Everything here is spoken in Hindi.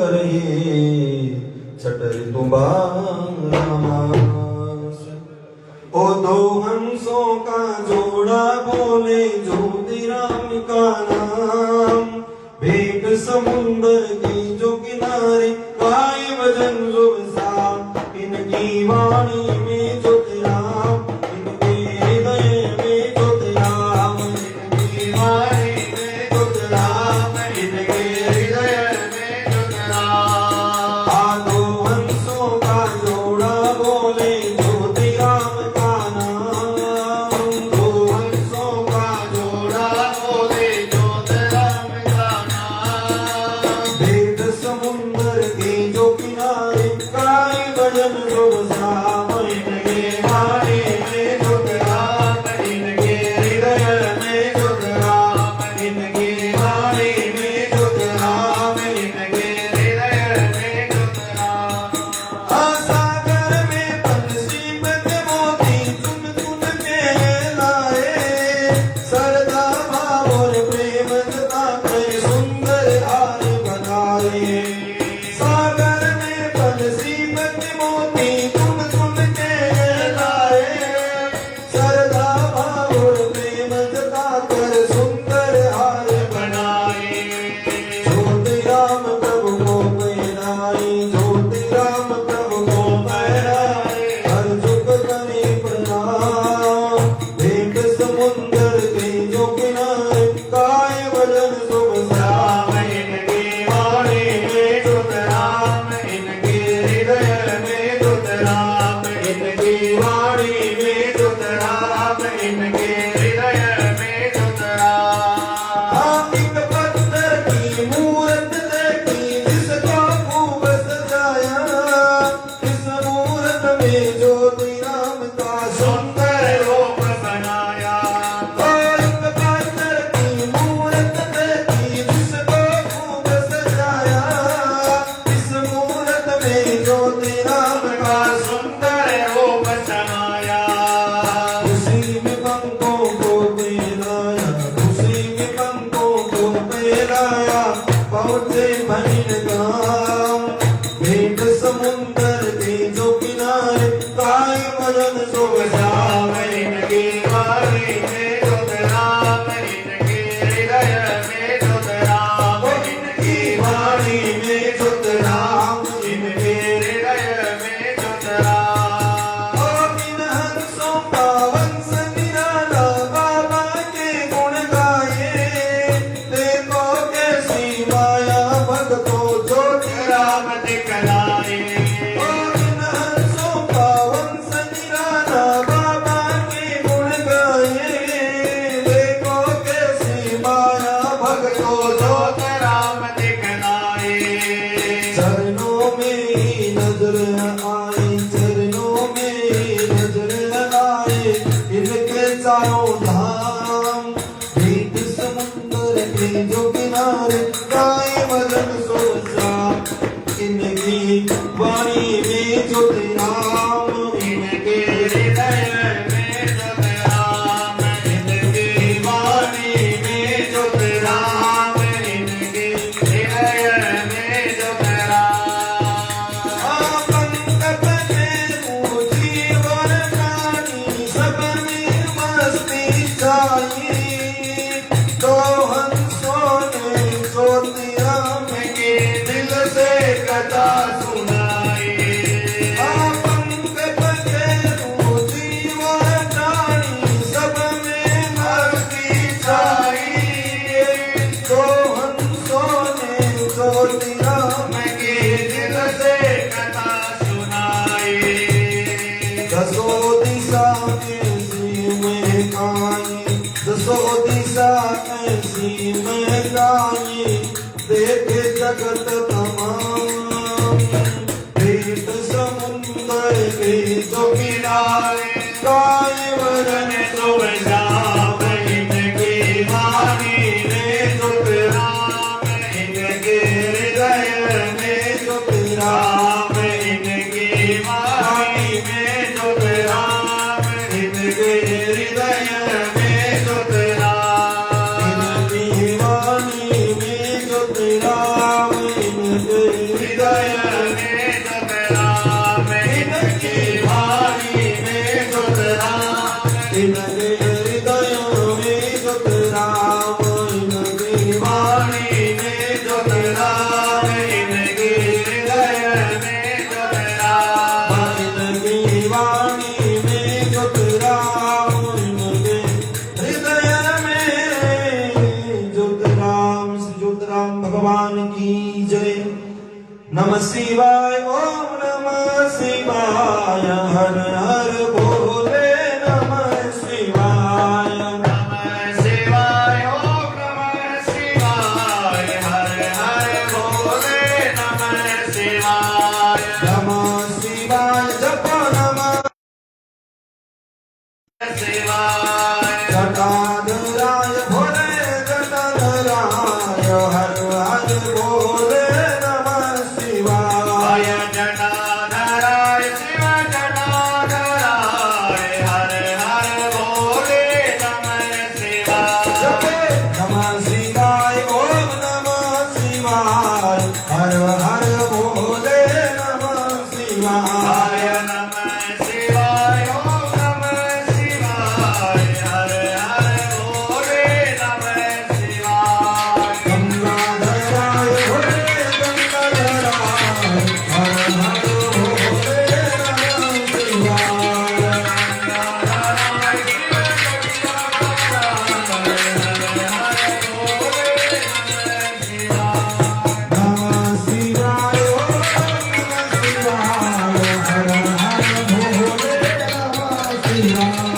रही छठ ऋतु बारमास। ओ दो हंसों का जोड़ा बोले ज्योतिराम का नाम, भेंट समुंदर की जो किनारे गाए भजन सुबसा, इनकी वाणी में ज्योतिराम, इनके हृदय में ज्योतिराम, इनकी वाणी में ज्योतिराम, इनके हृदय में ज्योतिराम। आ दो हंसों का जोड़ा बोले ज्योतिराम का नाम, दो हंसों का जोड़ा बोले ज्योतिराम का नाम, भेंट समुंदर के जो किनारे गाए भजन सुबसा, इनके वाणी में ज्योतिराम, इनके हृदय में ज्योतिराम, इनकी वाणी में ज्योतिराम, इनके हृदय में ज्योतिराम। सागर में बंसी में मोती चुन चुन के लाए, सरदा भाव और प्रेम जता कर सुंदर हार बनाए। सागर में बंसी में मोती चुन चुन के लाए, सरदा भाव और प्रेम जता कर सुंदर हार बनाए। ज्योतिराम प्रभु को पहनाई, ज्योतिराम प्रभु को पहनाई, हर झुक करे प्रणाम, भेंट समुंदर के जो किनारे गाए भजन सुबसा, इनकी वाणी में ज्योतिराम, इनके हृदय में ज्योतिराम, इनकी वाणी में ज्योतिराम, इनके हृदय में ज्योतिराम। एक पत्थर की मूरत देखी जिसको खूब सजाया, इस मूरत में ज्योतिराम का सुंदर रूप बनाया। एक पत्थर की मूरत देखी जिसको खूब सजाया, इस मूरत में ज्योतिराम का सुंदर रूप समाया। उसी में पंखों को पहनाया, उसी में पंखों को पहनाया, पहुंचे भजन गाम, भेंट समुंदर के जो किनारे गाए भजन सुबसा, इनकी वाणी में ज्योतिराम, इनके हृदय में ज्योतिराम, इनकी वाणी में ज्योतिराम, इनके हृदय में ज्योतिराम। ओ इन हंसों का वंश निराला बाबा के गुण गाए, देखो कैसी माया भक्तों ज्योतिराम दिखलाए। ओ इन हंसों का वंश निराला बाबा के गुण गाए, देखो कैसी माया भक्तों ज्योतिराम दिखलाए। चरणों में ही नजर आए, चरणों में ही नजर आए, इनके चारों धाम, भेंट समुंदर के जो किनारे गाए भजन सुबसा, इनकी वाणी में ज्योतिराम, इनके हृदय में ज्योतिराम, इनकी वाणी में ज्योतिराम, इनके हृदय में ज्योतिराम। पंकज में जीवन प्राणी सब में मस्ती छाई, दो हंसों ने ज्योतिराम के दिल से कथा सुनाई। पंकज में जीवन प्राणी सब में मस्ती छाई, दो हंसों ने ज्योतिराम के दिल से कथा सुनाई। दसों दिशा ऐसी महकाई, दसों दिशा ऐसी महकाई, देखे जगत तमाम, भेंट समुंदर के जो किनारे गाए भजन सुबसा, इनकी वाणी में ज्योतिराम, इनके हृदय में ज्योतिराम, इनकी वाणी में ज्योतिराम, इनके हृदय में ज्योतिराम, इनकी वाणी में ज्योतिराम, इनके में जुत राम इनकी वाणी में जुत राम इनके हृदय में जुत राम इनकी वाणी में जुत राम इनके हृदय में जुत राम इनकी वाणी में जुत राम इनके हृदय में जुत राम। श्री जुत राम भगवान की जय। नमः शिवाय ओम नमः शिवाय हर हर भोले नमः शिवाय नमः शिवाय ओम नमः शिवाय हर हर भोले नमः शिवाय नमः शिवाय जप नमः शिवाय जटाधराय भोले जटाधराय हर हर भोले नमः शिवाय जटाधराय शिव जटाधराय हर हर भोले नमः शिवाय जपे नमः शिवाय ओम नमः शिवाय हर हर भोले नमः शिवाय नमः शिवाय ओम नमः शिवाय हर हर भोले नमः शिवाय गंगाधराय भोले गंगाधराय हर हर भोले नमः शिवाय नमः शिवाय ओम नमः शिवाय हर हर भोले नमः शिवाय